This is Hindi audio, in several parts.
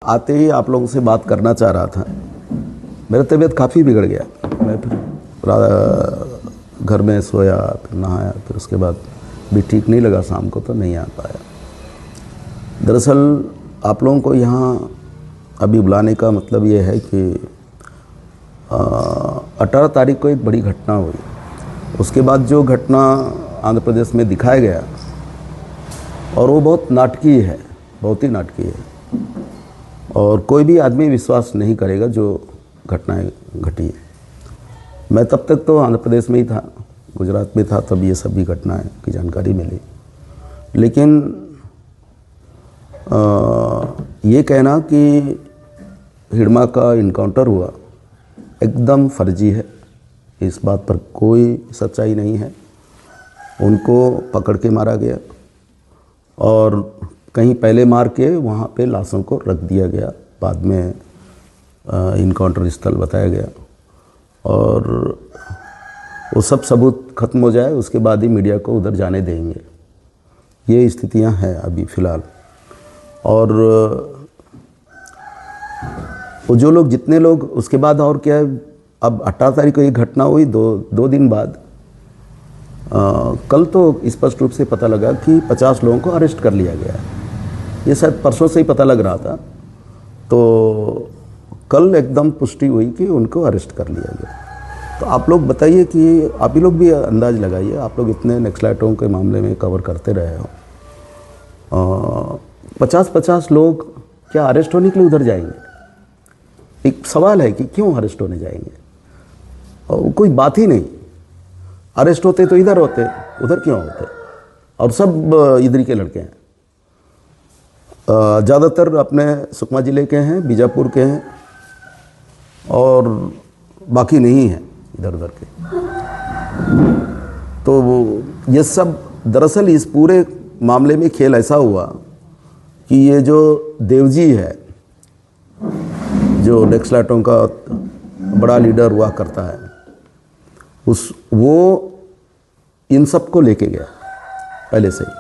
आते ही आप लोगों से बात करना चाह रहा था। मेरा तबीयत काफ़ी बिगड़ गया। मैं फिर घर में सोया, फिर नहाया, फिर उसके बाद भी ठीक नहीं लगा, शाम को तो नहीं आ पाया। दरअसल आप लोगों को यहाँ अभी बुलाने का मतलब ये है कि 18 तारीख को एक बड़ी घटना हुई। उसके बाद जो घटना आंध्र प्रदेश में दिखाया गया, और वो बहुत नाटकीय है, बहुत ही नाटकीय है, और कोई भी आदमी विश्वास नहीं करेगा जो घटनाएं घटी है। मैं तब तक तो आंध्र प्रदेश में ही था, गुजरात में था, तब ये सभी घटनाएं की जानकारी मिली। लेकिन ये कहना कि हिडमा का इनकाउंटर हुआ एकदम फर्जी है, इस बात पर कोई सच्चाई नहीं है। उनको पकड़ के मारा गया और कहीं पहले मार के वहाँ पे लाशों को रख दिया गया, बाद में इनकाउंटर स्थल बताया गया, और वो सब सबूत खत्म हो जाए उसके बाद ही मीडिया को उधर जाने देंगे। ये स्थितियाँ हैं अभी फ़िलहाल। और वो जो लोग, जितने लोग, उसके बाद और क्या है, अब 18 तारीख को ये घटना हुई, दो दिन बाद कल तो स्पष्ट रूप से पता लगा कि 50 लोगों को अरेस्ट कर लिया गया है। ये शायद परसों से ही पता लग रहा था, तो कल एकदम पुष्टि हुई कि उनको अरेस्ट कर लिया गया। तो आप लोग बताइए कि आप ही लोग भी अंदाज़ लगाइए, आप लोग इतने नक्सलाइटों के मामले में कवर करते रहे हो, 50-50 लोग क्या अरेस्ट होने के लिए उधर जाएंगे? एक सवाल है कि क्यों अरेस्ट होने जाएंगे? और कोई बात ही नहीं। अरेस्ट होते तो इधर होते, उधर क्यों होते? और सब इधर के लड़के हैं, ज़्यादातर अपने सुकमा ज़िले के हैं, बीजापुर के हैं, और बाकी नहीं हैं इधर उधर के। तो ये सब दरअसल इस पूरे मामले में खेल ऐसा हुआ कि ये जो देवजी है, जो नक्सलाइटों का बड़ा लीडर हुआ करता है, वो इन सब को लेके गया पहले से ही।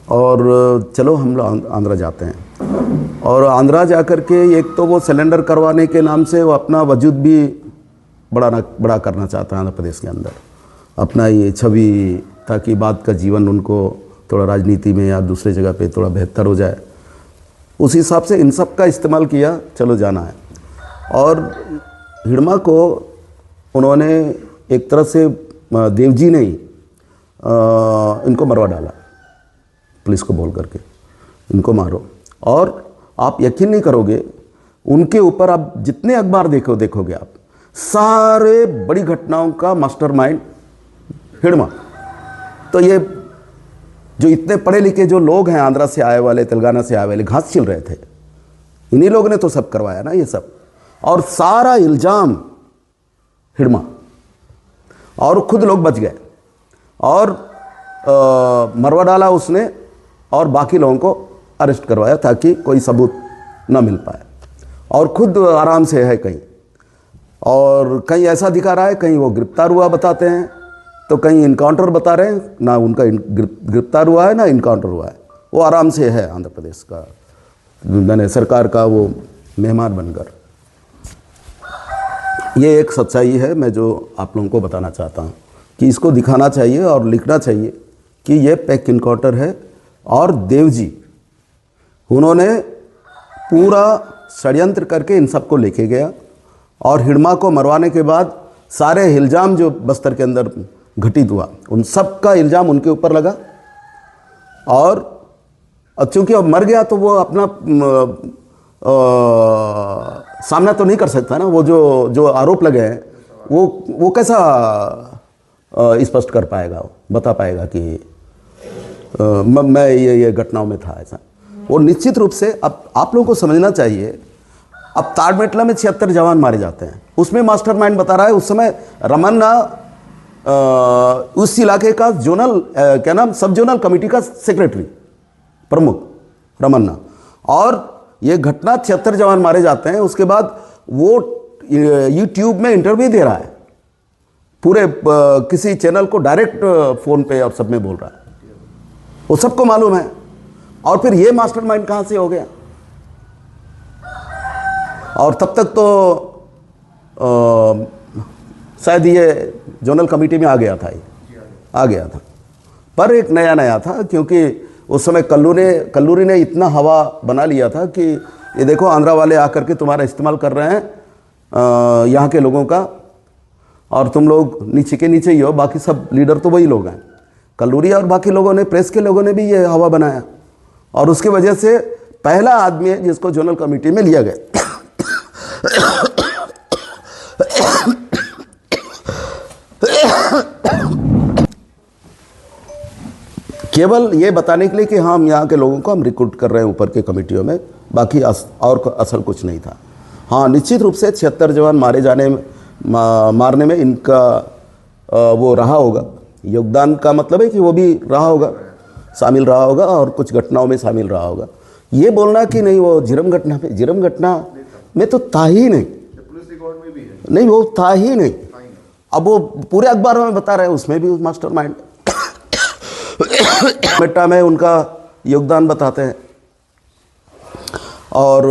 और चलो हम लोग आंध्रा जाते हैं, और आंध्रा जाकर के एक तो वो सिलेंडर करवाने के नाम से वो अपना वजूद भी बड़ा करना चाहता है आंध्र प्रदेश के अंदर, अपना ये छवि, ताकि बाद का जीवन उनको थोड़ा राजनीति में या दूसरे जगह पे थोड़ा बेहतर हो जाए। उस हिसाब से इन सब का इस्तेमाल किया, चलो जाना है। और हिडमा को उन्होंने एक तरह से देवजी ने ही इनको मरवा डाला, पुलिस को बोल करके इनको मारो। और आप यकीन नहीं करोगे, उनके ऊपर आप जितने अखबार देखोगे आप, सारे बड़ी घटनाओं का मास्टरमाइंड हिडमा। तो ये जो इतने पढ़े लिखे जो लोग हैं, आंध्रा से आए वाले, तेलंगाना से आए वाले, घास छिल रहे थे, इन्हीं लोगों ने तो सब करवाया ना ये सब। और सारा इल्ज़ाम हिडमा, और खुद लोग बच गए, और मरवा डाला उसने, और बाकी लोगों को अरेस्ट करवाया ताकि कोई सबूत न मिल पाए, और खुद आराम से है कहीं। और कहीं ऐसा दिखा रहा है, कहीं वो गिरफ्तार हुआ बताते हैं, तो कहीं इनकाउंटर बता रहे हैं, ना उनका गिरफ्तार हुआ है ना इनकाउंटर हुआ है। वो आराम से है आंध्र प्रदेश का, मैंने सरकार का वो मेहमान बनकर। ये एक सच्चाई है, मैं जो आप लोगों को बताना चाहता हूँ कि इसको दिखाना चाहिए और लिखना चाहिए कि ये पैक इनकाउंटर है। और देवजी, उन्होंने पूरा षड्यंत्र करके इन सबको लेके गया, और हिडमा को मरवाने के बाद सारे इल्ज़ाम जो बस्तर के अंदर घटित हुआ, उन सब का इल्ज़ाम उनके ऊपर लगा। और चूँकि अब मर गया तो वो अपना सामना तो नहीं कर सकता ना, वो जो आरोप लगे हैं वो कैसा स्पष्ट कर पाएगा, बता पाएगा कि मैं ये घटनाओं में था ऐसा। वो निश्चित रूप से, अब आप लोगों को समझना चाहिए, अब ताड़मेटला में 76 जवान मारे जाते हैं, उसमें मास्टरमाइंड बता रहा है उस समय रमन्ना, उस इलाके का जोनल क्या नाम, सब जोनल कमेटी का सेक्रेटरी प्रमुख रमन्ना। और ये घटना 76 जवान मारे जाते हैं, उसके बाद वो यूट्यूब में इंटरव्यू दे रहा है, पूरे किसी चैनल को डायरेक्ट फ़ोन पे और सब में बोल रहा है, वो सबको मालूम है। और फिर ये मास्टरमाइंड कहाँ से हो गया? और तब तक तो शायद ये जोनल कमेटी में आ गया था, पर एक नया था, क्योंकि उस समय कल्लूरी ने इतना हवा बना लिया था कि ये देखो आंध्रा वाले आकर के तुम्हारा इस्तेमाल कर रहे हैं यहाँ के लोगों का, और तुम लोग नीचे के नीचे ही हो, बाकी सब लीडर तो वही लोग हैं। कल्लूरी और बाकी लोगों ने, प्रेस के लोगों ने भी ये हवा बनाया, और उसकी वजह से पहला आदमी है जिसको जोनल कमेटी में लिया गया। केवल ये बताने के लिए कि हम यहाँ के लोगों को हम रिक्रूट कर रहे हैं ऊपर के कमेटियों में, बाकी और असल कुछ नहीं था। हाँ, निश्चित रूप से 76 जवान मारने में इनका वो रहा होगा, योगदान का मतलब है कि वो भी रहा होगा, शामिल रहा होगा, और कुछ घटनाओं में शामिल रहा होगा। ये बोलना कि नहीं वो जिरम घटना में तो था ही नहीं, पुलिस रिकॉर्ड में भी है, नहीं वो था ही नहीं। अब वो पूरे अखबारों में बता रहे हैं, उसमें भी मास्टरमाइंड बेटा में उनका योगदान बताते हैं। और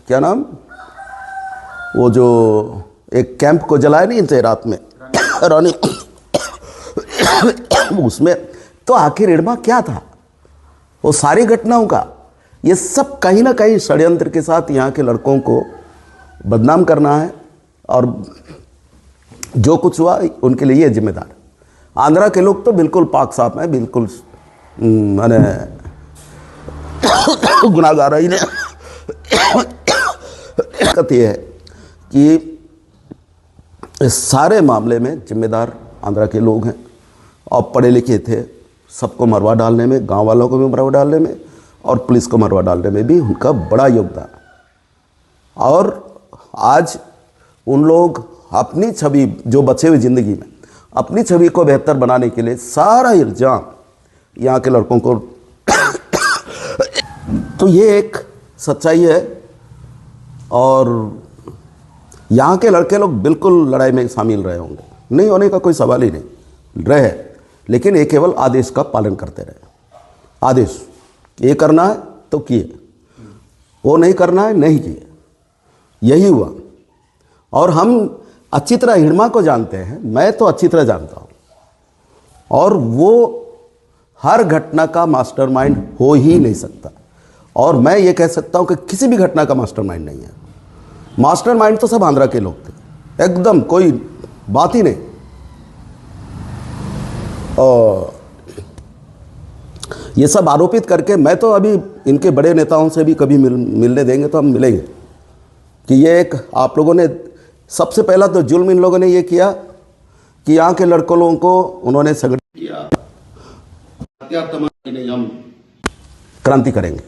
क्या नाम, वो जो एक कैंप को जलाया नहीं थे रात में रानी, उसमें तो आखिर इड़मा क्या था, वो सारी घटनाओं का ये सब कहीं ना कहीं षड्यंत्र के साथ यहाँ के लड़कों को बदनाम करना है, और जो कुछ हुआ उनके लिए ये जिम्मेदार। आंध्रा के लोग तो बिल्कुल पाक साफ हैं, बिल्कुल मैंने गुनाहगार ही नहीं। दिक्कत ये है कि इस सारे मामले में जिम्मेदार आंध्रा के लोग हैं, और पढ़े लिखे थे, सबको मरवा डालने में, गांव वालों को भी मरवा डालने में, और पुलिस को मरवा डालने में भी उनका बड़ा योगदान। और आज उन लोग अपनी छवि, जो बचे हुए ज़िंदगी में अपनी छवि को बेहतर बनाने के लिए सारा इल्ज़ाम यहाँ के लड़कों को तो ये एक सच्चाई है। और यहाँ के लड़के लोग बिल्कुल लड़ाई में शामिल रहे होंगे, नहीं होने का कोई सवाल ही नहीं रहे, लेकिन ये केवल आदेश का पालन करते रहे। आदेश ये करना है तो किए, वो नहीं करना है नहीं किए, यही हुआ। और हम अच्छी तरह हिड़मा को जानते हैं, मैं तो अच्छी तरह जानता हूँ, और वो हर घटना का मास्टरमाइंड हो ही नहीं सकता। और मैं ये कह सकता हूँ कि किसी भी घटना का मास्टरमाइंड नहीं है। मास्टरमाइंड तो सब आंध्रा के लोग थे, एकदम कोई बात ही नहीं। और ये सब आरोपित करके, मैं तो अभी इनके बड़े नेताओं से भी कभी मिलने देंगे तो हम मिलेंगे कि ये एक आप लोगों ने, सबसे पहला तो जुल्म इन लोगों ने ये किया कि यहाँ के लड़कों लोगों को उन्होंने संगठित किया, नहीं हम क्रांति करेंगे,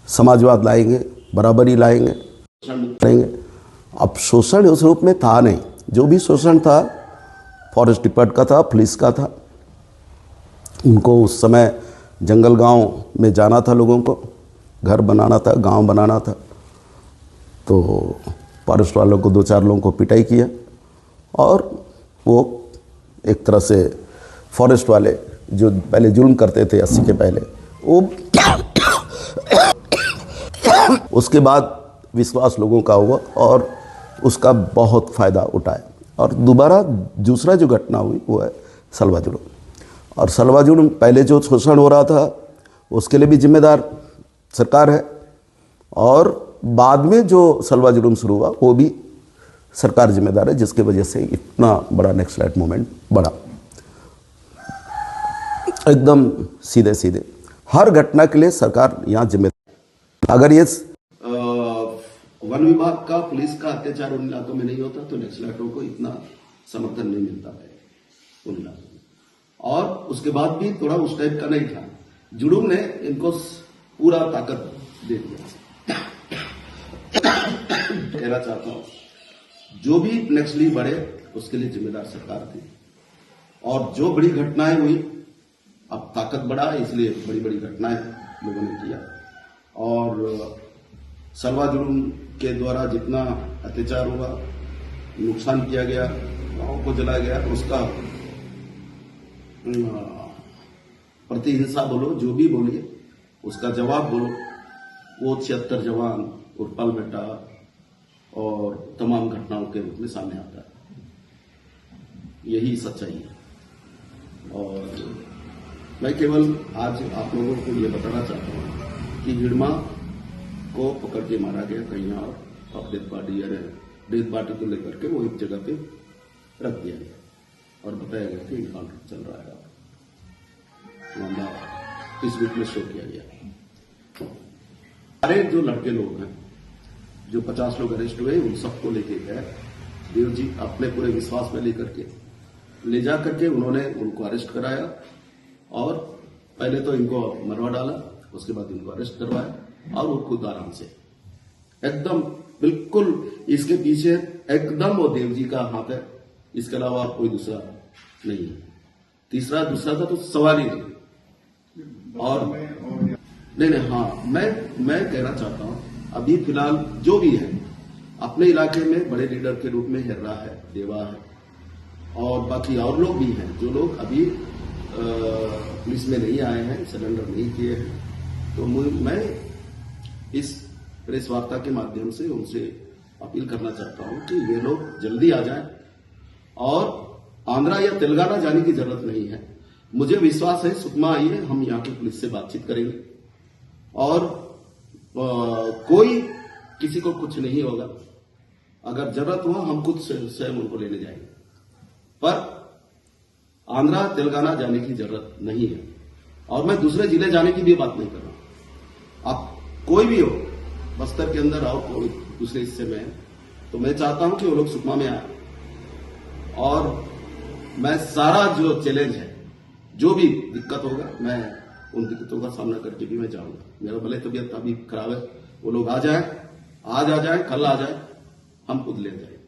समाजवाद लाएंगे, बराबरी लाएंगे, करेंगे। अब शोषण उस रूप में था नहीं, जो भी शोषण था फॉरेस्ट डिपार्ट का था, पुलिस का था। उनको उस समय जंगल गांव में जाना था, लोगों को घर बनाना था, गांव बनाना था, तो फॉरेस्ट वालों को 2-4 लोगों को पिटाई किया, और वो एक तरह से फॉरेस्ट वाले जो पहले जुल्म करते थे 80 के पहले, वो उसके बाद विश्वास लोगों का हुआ और उसका बहुत फ़ायदा उठाया। और दोबारा दूसरा जो घटना हुई वो है सलवा जुल्म। और सलवा जुल्म पहले जो शोषण हो रहा था उसके लिए भी जिम्मेदार सरकार है, और बाद में जो सलवा जुल्म शुरू हुआ वो भी सरकार जिम्मेदार है, जिसकी वजह से इतना बड़ा नक्सलाइट मूवमेंट बढ़ा। एकदम सीधे सीधे हर घटना के लिए सरकार यहाँ जिम्मेदार। अगर ये वन विभाग का, पुलिस का अत्याचार उन इलाकों में नहीं होता तो नक्सलाइटों को इतना समर्थन नहीं मिलता है उन इलाकों में। और उसके बाद भी थोड़ा उस टाइप का नहीं था। जुड़ूम ने इनको पूरा ताकत दे दिया। कहना चाहता हूं, जो भी नक्सली बढ़े उसके लिए जिम्मेदार सरकार थी, और जो बड़ी घटनाएं हुई, अब ताकत बढ़ा इसलिए बड़ी बड़ी घटनाएं लोगों ने किया। और सलवा जुल्म के द्वारा जितना अत्याचार हुआ, नुकसान किया गया, गांवों को जलाया गया, उसका प्रतिहिंसा बोलो, जो भी बोलिए, उसका जवाब बोलो, वो 76 जवान और पलमेटा और तमाम घटनाओं के रूप में सामने आता है। यही सच्चाई है। और मैं केवल आज आप लोगों को ये बताना चाहता हूं कि हिडमा को पकड़ के मारा गया कहीं और डेथ पार्टी को लेकर के वो एक जगह पे रख दिया गया और बताया गया कि इनकाउंटर चल रहा है। मामला इस रूप में शो किया गया। सारे जो लड़के लोग हैं, जो 50 लोग अरेस्ट हुए, उन सबको लेके गए देव जी अपने पूरे विश्वास में लेकर के ले जा करके उन्होंने उनको अरेस्ट कराया और पहले तो इनको मरवा डाला, उसके बाद इनको अरेस्ट करवाया और वो खुद आराम से एकदम बिल्कुल इसके पीछे एकदम वो देव जी का हाथ है, इसके अलावा और कोई दूसरा नहीं है। दूसरा का तो सवाल ही नहीं। और नहीं हाँ, मैं कहना चाहता हूं अभी फिलहाल जो भी है अपने इलाके में बड़े लीडर के रूप में हिर्रा है, देवा है और बाकी और लोग भी हैं जो लोग अभी पुलिस में नहीं आए हैं, सरेंडर नहीं किए हैं। तो मैं इस प्रेस वार्ता के माध्यम से उनसे अपील करना चाहता हूं कि ये लोग जल्दी आ जाएं और आंध्रा या तेलंगाना जाने की जरूरत नहीं है। मुझे विश्वास है सुकमा आइए, हम यहाँ की पुलिस से बातचीत करेंगे और कोई किसी को कुछ नहीं होगा। अगर जरूरत हो हम खुद स्वयं उनको लेने जाएंगे, पर आंध्रा तेलंगाना जाने की जरूरत नहीं है। और मैं दूसरे जिले जाने की भी बात नहीं कर रहा। आप कोई भी हो, बस्तर के अंदर आओ, कोई दूसरे हिस्से में है, तो मैं चाहता हूं कि वो लोग सुकमा में आए और मैं सारा जो चैलेंज है, जो भी दिक्कत होगा, मैं उन दिक्कतों का सामना करके भी मैं जाऊंगा। मेरा भले तबीयत अभी खराब है, वो लोग आ जाए, आज आ जाए, कल आ जाए, हम खुद ले जाए।